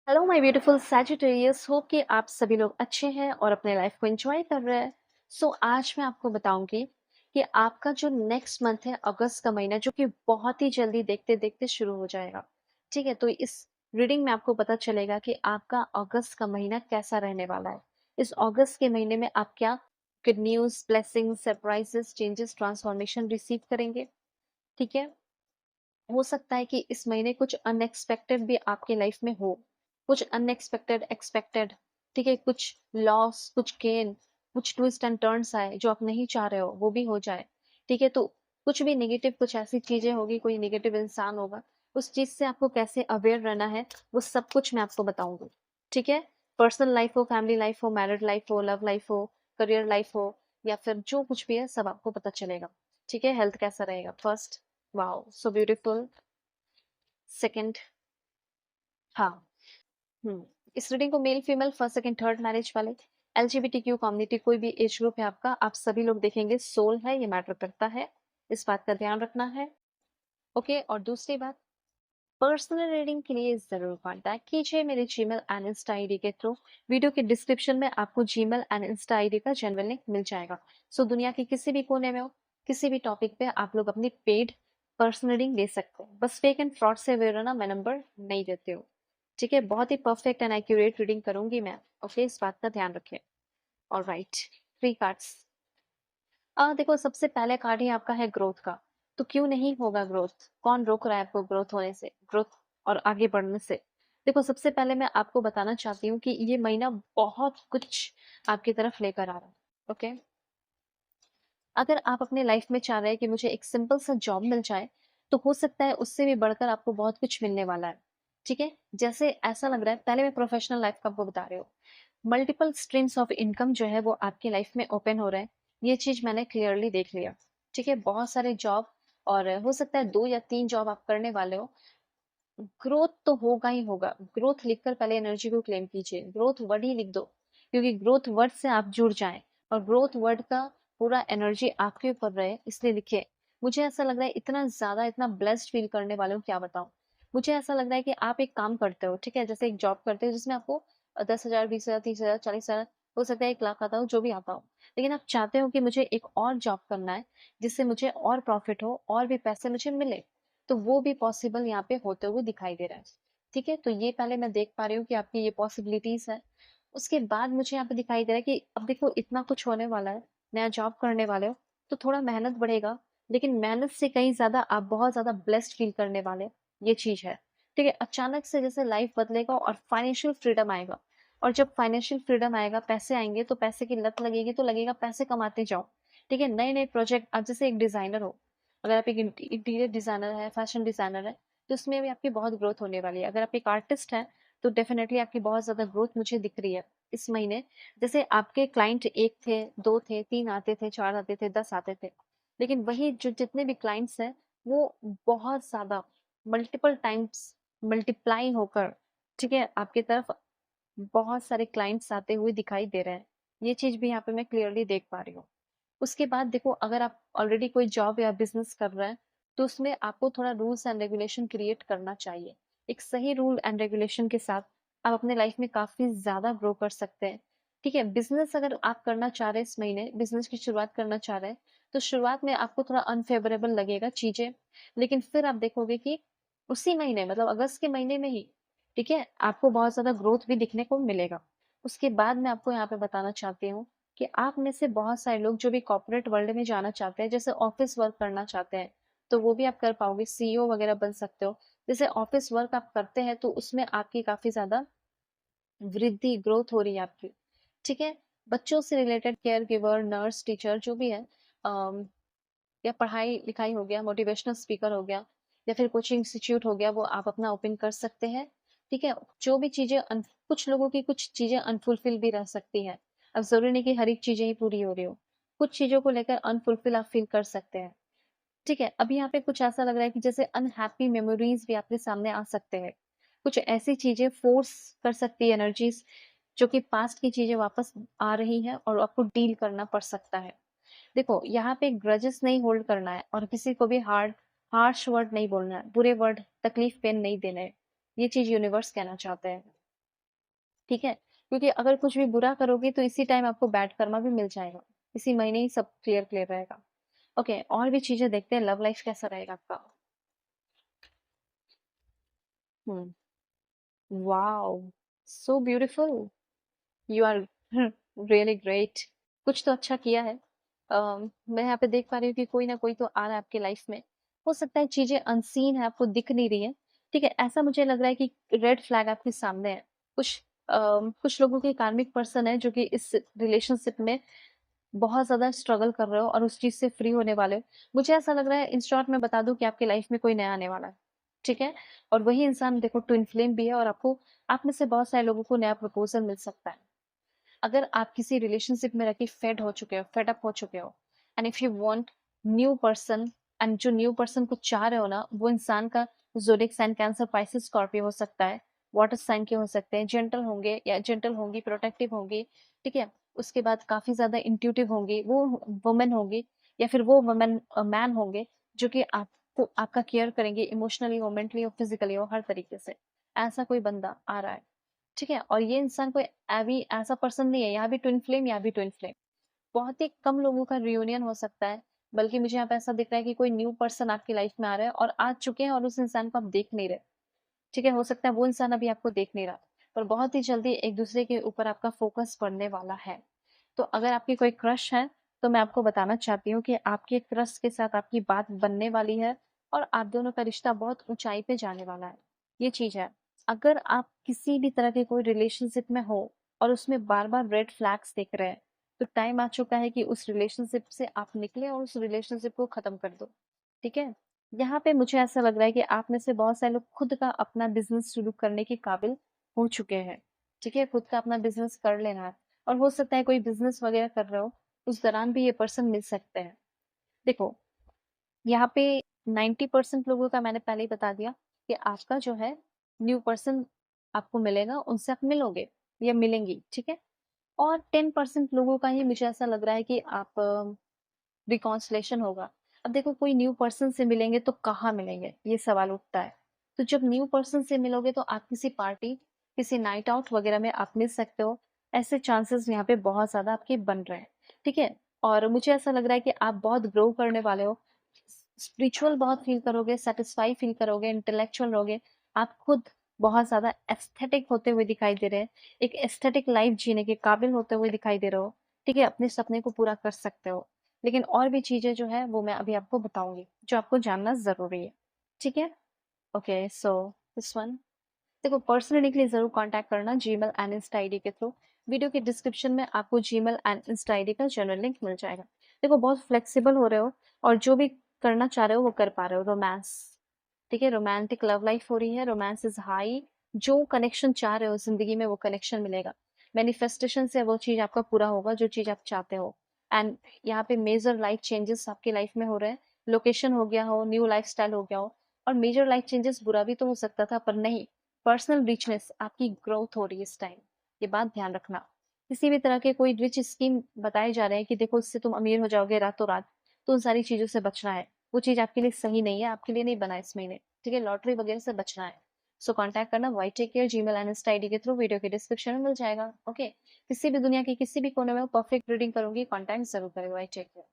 Hello my beautiful Sagittarius, hope कि आप सभी लोग अच्छे हैं और अपने लाइफ को एंजॉय कर रहे हैं। आज मैं आपको बताऊंगी कि आपका जो नेक्स्ट मंथ है, अगस्त का महीना, जो कि बहुत ही जल्दी देखते देखते शुरू हो जाएगा। ठीक है, तो इस रीडिंग में आपको पता चलेगा कि आपका अगस्त का महीना कैसा रहने वाला है। इस अगस्त के महीने में आप क्या good news, blessing, surprises, changes, transformation receive करेंगे। ठीक है, हो सकता है कि इस महीने कुछ अनएक्सपेक्टेड भी आपके लाइफ में हो, कुछ अनएक्सपेक्टेड एक्सपेक्टेड। ठीक है, कुछ लॉस, कुछ गेन, कुछ ट्विस्ट एंड टर्न्स आए जो आप नहीं चाह रहे हो, वो भी हो जाए। ठीक है, तो कुछ भी नेगेटिव, कुछ ऐसी चीजें होगी, कोई नेगेटिव इंसान होगा, उस चीज से आपको कैसे अवेयर रहना है, वो सब कुछ मैं आपको बताऊंगी। ठीक है, पर्सनल लाइफ हो, फैमिली लाइफ हो, मैरिड लाइफ हो, लव लाइफ हो, करियर लाइफ हो, या फिर जो कुछ भी है सब आपको पता चलेगा। ठीक है, हेल्थ कैसा रहेगा first. Wow, so beautiful. Second, हाँ, इस रीडिंग को male female, first second third marriage वाले, एलजीबीटीक्यू कम्युनिटी, कोई भी एज ग्रुप है आपका, आप सभी लोग देखेंगे सोल है, ये मैटर करता है, इस बात का ध्यान रखना है। ओके, और दूसरी बात, पर्सनल रीडिंग के लिए जरूर कांटेक्ट कीजिए मेरे जीमेल एंड इंस्टा आईडी के थ्रू। वीडियो के डिस्क्रिप्शन में आपको जीमेल एंड इंस्टा आईडी का जेन्युइन लिंक मिल जाएगा। दुनिया के किसी भी कोने में हो, किसी भी टॉपिक पे आप लोग अपनी पेड पर्सनल रीडिंग ले सकते हैं। बस फेक एंड फ्रॉड से अवेयर रहना, मैं नंबर नहीं देती हूँ। ठीक है, बहुत ही परफेक्ट एंड एक्यूरेट रीडिंग करूंगी मैं। ओके, इस बात का ध्यान रखें। Alright, 3 cards. देखो, सबसे पहले कार्ड ही आपका है ग्रोथ का। तो क्यों नहीं होगा ग्रोथ? कौन रोक रहा है आपको ग्रोथ होने से, ग्रोथ और आगे बढ़ने से? देखो, सबसे पहले मैं आपको बताना चाहती हूँ कि ये महीना बहुत कुछ आपकी तरफ लेकर आ रहा है। ओके, अगर आप अपने लाइफ में चाह रहे हैं कि मुझे एक सिंपल सा जॉब मिल जाए, तो हो सकता है उससे भी बढ़कर आपको बहुत कुछ मिलने वाला है। ठीक है, जैसे ऐसा लग रहा है, पहले मैं प्रोफेशनल लाइफ का आपको बता रही हूँ। मल्टीपल स्ट्रीम्स ऑफ इनकम जो है वो आपकी लाइफ में ओपन हो रहे हैं। ये चीज मैंने क्लियरली देख लिया। ठीक है, बहुत सारे जॉब, और हो सकता है 2 या 3 जॉब आप करने वाले हो। ग्रोथ तो होगा ही होगा। ग्रोथ लिखकर पहले एनर्जी को क्लेम कीजिए, ग्रोथ वर्ड ही लिख दो, क्योंकि ग्रोथ वर्ड से आप जुड़ जाएं और ग्रोथ वर्ड का पूरा एनर्जी आपके ऊपर रहे, इसलिए लिखे। मुझे ऐसा लग रहा है इतना ज्यादा, इतना ब्लेस्ड फील करने वाले हूँ, क्या बताऊं। मुझे ऐसा लग रहा है कि आप एक काम करते हो, ठीक है, जैसे एक जॉब करते हो जिसमें आपको 10,000, 20,000, 30,000, 40,000, हो सकता है 1 लाख आता हो, जो भी आता हो। लेकिन आप चाहते हो कि मुझे एक और जॉब करना है जिससे मुझे और प्रॉफिट हो, और भी पैसे मुझे मिले। तो वो भी पॉसिबल यहाँ पे होते हुए दिखाई दे रहा है। ठीक है, तो ये पहले मैं देख पा रही हूँ कि आपकी ये पॉसिबिलिटीज है। उसके बाद मुझे यहाँ पे दिखाई दे रहा है कि अब देखो, इतना कुछ होने वाला है, नया जॉब करने वाले हो, तो थोड़ा मेहनत बढ़ेगा। लेकिन मेहनत से कहीं ज्यादा आप बहुत ज्यादा ब्लेस्ड फील करने वाले, ये चीज है। ठीक है, अचानक से जैसे लाइफ बदलेगा और फाइनेंशियल फ्रीडम आएगा। और जब फाइनेंशियल फ्रीडम आएगा, पैसे आएंगे, तो पैसे की लत लगेगी, तो लगेगा पैसे कमाते जाओ। ठीक है, नए नए प्रोजेक्ट, आप जैसे एक डिजाइनर हो, अगर आप एक इंटीरियर डिजाइनर है, फैशन डिजाइनर है, तो उसमें भी आपकी बहुत ग्रोथ होने वाली है। अगर आप एक आर्टिस्ट हैं, तो डेफिनेटली आपकी बहुत ज्यादा ग्रोथ मुझे दिख रही है इस महीने। जैसे आपके क्लाइंट 1 थे, 2 थे, 3 आते थे, 4 आते थे, 10 आते थे, लेकिन वही जो जितने भी क्लाइंट्स हैं, वो बहुत ज्यादा मल्टीपल टाइम्स मल्टीप्लाई होकर, ठीक है, आपकी तरफ बहुत सारे क्लाइंट्स आते हुए दिखाई दे रहे हैं। ये चीज भी यहाँ पे मैं क्लियरली देख पा रही हूँ। उसके बाद देखो, अगर आप ऑलरेडी कोई जॉब या बिजनेस कर रहे हैं, तो उसमें आपको थोड़ा रूल्स एंड रेगुलेशन क्रिएट करना चाहिए। एक सही रूल एंड रेगुलेशन के साथ आप अपने लाइफ में काफी ज्यादा ग्रो कर सकते हैं। ठीक है, बिजनेस अगर आप करना चाह रहे हैं, इस महीने बिजनेस की शुरुआत करना चाह रहे हैं, तो शुरुआत में आपको थोड़ा अनफेवरेबल लगेगा चीजें। लेकिन फिर आप देखोगे कि उसी महीने, मतलब अगस्त के महीने में ही, ठीक है, आपको बहुत ज्यादा ग्रोथ भी दिखने को मिलेगा। उसके बाद मैं आपको यहाँ पे बताना चाहती हूँ कि आप में से बहुत सारे लोग जो भी कॉर्पोरेट वर्ल्ड में जाना चाहते हैं, जैसे ऑफिस वर्क करना चाहते हैं, तो वो भी आप कर पाओगे, सीईओ वगैरह बन सकते हो। जैसे ऑफिस वर्क आप करते हैं, तो उसमें आपकी काफी ज्यादा वृद्धि, ग्रोथ हो रही है आपकी। ठीक है, बच्चों से related care giver, nurse, teacher, जो भी है, अम, या पढ़ाई लिखाई हो गया, मोटिवेशनल स्पीकर हो गया, या फिर कोचिंग इंस्टीट्यूट हो गया, वो आप अपना ओपन कर सकते हैं। ठीक है, जो भी चीजें कुछ लोगों की कुछ चीजें अनफुलफिल भी रह सकती हैं। अब जरूरी नहीं कि हर एक चीजें ही पूरी हो रही हो, कुछ चीजों को लेकर अनफुलफिल आप फील कर सकते हैं। ठीक है, अभी यहाँ पे कुछ ऐसा लग रहा है कि जैसे अनहैप्पी मेमोरीज भी आपके सामने आ सकते हैं। कुछ ऐसी चीजें फोर्स कर सकती है एनर्जीज, जो कि पास्ट की चीजें वापस आ रही हैं और आपको डील करना पड़ सकता है। देखो, यहाँ पे ग्रजेस नहीं होल्ड करना है, और किसी को भी हार्श वर्ड नहीं बोलना है, बुरे वर्ड, तकलीफ, पेन नहीं देना है। ये चीज यूनिवर्स कहना चाहते हैं। ठीक है? क्योंकि अगर कुछ भी बुरा करोगे तो इसी टाइम आपको बैड कर्मा भी मिल जाएगा। इसी महीने ही सब क्लियर क्लियर रहेगा। ओके, और भी चीज़ें देखते हैं, लव लाइफ कैसा रहेगा आपका? हुँ, wow! So beautiful, you are really great. कुछ तो अच्छा किया है। मैं यहाँ पे देख पा रही हूँ कि कोई ना कोई तो आ रहा है आपकी लाइफ में। हो सकता है चीज़ें अनसीन है, आपको दिख नहीं रही है। ठीक है, ऐसा मुझे लग रहा है कि रेड फ्लैग आपके सामने है। कुछ लोगों के कार्मिक पर्सन है जो कि इस रिलेशनशिप में बहुत ज़्यादा स्ट्रगल कर रहे हो और उस चीज़ से फ्री होने वाले हो। मुझे ऐसा लग रहा है, इन शॉर्ट मैं बता दूँ कि आपकी लाइफ में कोई नया आने वाला है, ठीक है? और वही इंसान देखो ट्विन फ्लेम भी है और आपको आप में से बहुत सारे लोगों को नया प्रपोज़ल मिल सकता है। अगर आप किसी रिलेशनशिप में रह के फेड हो चुके हो, फेड अप हो चुके हो and if you want new person and जो न्यू पर्सन को चाह रहे हो ना, वो इंसान का zodiac sign cancer, Pisces, Scorpio हो सकता है, वाटर साइन के हो सकते हैं, जेंटल होंगे या जेंटल होंगी, प्रोटेक्टिव होंगी, ठीक है? उसके बाद काफ़ी ज़्यादा इंट्यूटिव होंगी, वो वुमन होंगी या फिर वो वुमन मैन होंगे जो कि आपको आपका केयर करेंगे इमोशनली हो, मेंटली हो, फिज़िकली हो, हर तरीके से। ऐसा कोई बंदा आ रहा है। ठीक है? और ये इंसान कोई अभी ऐसा पर्सन नहीं है, यहाँ भी ट्विन फ्लेम, यहाँ भी ट्विन फ्लेम। बहुत ही कम लोगों का रियूनियन हो सकता है, बल्कि मुझे यहाँ पे ऐसा दिख रहा है कि कोई न्यू पर्सन आपकी लाइफ में आ रहा है और आ चुके हैं और उस इंसान को आप देख नहीं रहे। ठीक है? हो सकता है वो इंसान अभी आपको देख नहीं रहा, पर बहुत ही जल्दी एक-दूसरे के ऊपर आपका फ़ोकस पड़ने वाला है। तो अगर आपकी कोई क्रश है, तो मैं आपको बताना चाहती हूँ कि आपके क्रश के साथ आपकी बात बनने वाली है और आप दोनों का रिश्ता बहुत ऊँचाई पे जाने वाला है। ये चीज़ है। अगर आप किसी भी तरह के कोई रिलेशनशिप में हो और उसमें बार-बार रेड फ्लैग्स दिख रहे हैं, तो टाइम आ चुका है कि उस रिलेशनशिप से आप निकलें और उस रिलेशनशिप को ख़त्म कर दो। ठीक है? यहाँ पे मुझे ऐसा लग रहा है कि आप में से बहुत सारे लोग खुद का अपना बिज़नेस शुरू करने के काबिल हो चुके हैं। ठीक है? खुद का अपना बिज़नेस कर लेना है और हो सकता है कोई बिज़नेस वग़ैरह कर रहे हो, उस दौरान भी ये पर्सन मिल सकते हैं। देखो, यहाँ पे 90% लोगों का मैंने पहले ही बता दिया कि आपका जो है न्यू पर्सन आपको मिलेगा, उनसे आप मिलोगे या मिलेंगी, ठीक है? और 10% लोगों का ही मुझे ऐसा लग रहा है कि आप रिकॉन्सिलेशन होगा। अब देखो कोई न्यू पर्सन से मिलेंगे तो कहाँ मिलेंगे? ये सवाल उठता है। तो जब न्यू पर्सन से मिलोगे तो आप किसी पार्टी, किसी नाइट आउट वगैरह में आप मिल सकते हो। ऐसे चांसेस यहाँ पे बहुत ज़्यादा आपके बन रहे हैं, ठीक है? और मुझे ऐसा लग रहा है कि आप बहुत ग्रो करने वाले हो। स्पिरिचुअल बहुत फील करोगे, सैटिस्फाई फील करोगे, इंटेलेक्चुअल रहोगे। आप खुद बहुत ज़्यादा एस्थेटिक होते हुए दिखाई दे रहे हैं। एक एस्थेटिक लाइफ जीने के काबिल होते हुए दिखाई दे रहे हो, ठीक है? अपने सपने को पूरा कर सकते हो। लेकिन और भी चीज़ें जो हैं वो मैं अभी आपको बताऊँगी, जो आपको जानना ज़रूरी है। ठीक है? ओके, सो दिस वन, देखो पर्सनली के लिए ज़रूर कॉन्टैक्ट करना जीमेल एंड इंस्टा आईडी के थ्रू। वीडियो के डिस्क्रिप्शन में आपको जीमेल एंड इंस्टा आईडी का जनरल लिंक मिल जाएगा। देखो बहुत फ्लेक्सिबल हो रहे हो और जो भी करना चाह रहे हो वो कर पा रहे हो। रोमांस, ठीक है? रोमांटिक लव लाइफ हो रही है, रोमांस इज़ हाई। जो कनेक्शन चाह रहे हो ज़िंदगी में वो कनेक्शन मिलेगा। मैनिफेस्टेशन से वो चीज़ आपका पूरा होगा जो चीज़ आप चाहते हो। एंड यहाँ पे मेजर लाइफ चेंजेस आपकी लाइफ में हो रहे हैं। लोकेशन हो गया हो, न्यू लाइफ़स्टाइल हो गया हो और मेजर लाइफ चेंजेस बुरा भी तो हो सकता था पर नहीं, पर्सनल रिचनेस आपकी ग्रोथ हो रही है इस टाइम। ये बात ध्यान रखना। किसी भी तरह के कोई रिच स्कीम बताए जा रहे हैं कि देखो इससे तुम अमीर हो जाओगे रातों रात, तो उन सारी चीज़ों से बचना है। वो चीज़ आपके लिए सही नहीं है, आपके लिए नहीं बना इस महीने। ठीक है? लॉटरी वगैरह से बचना है। सो कॉन्टैक्ट करना white take care Gmail and insta ID के थ्रू, वीडियो के डिस्क्रिप्शन में मिल जाएगा। ओके? किसी भी दुनिया के किसी भी कोने में परफेक्ट रीडिंग करूँगी, कॉन्टैक्ट ज़रूर करें। White take care.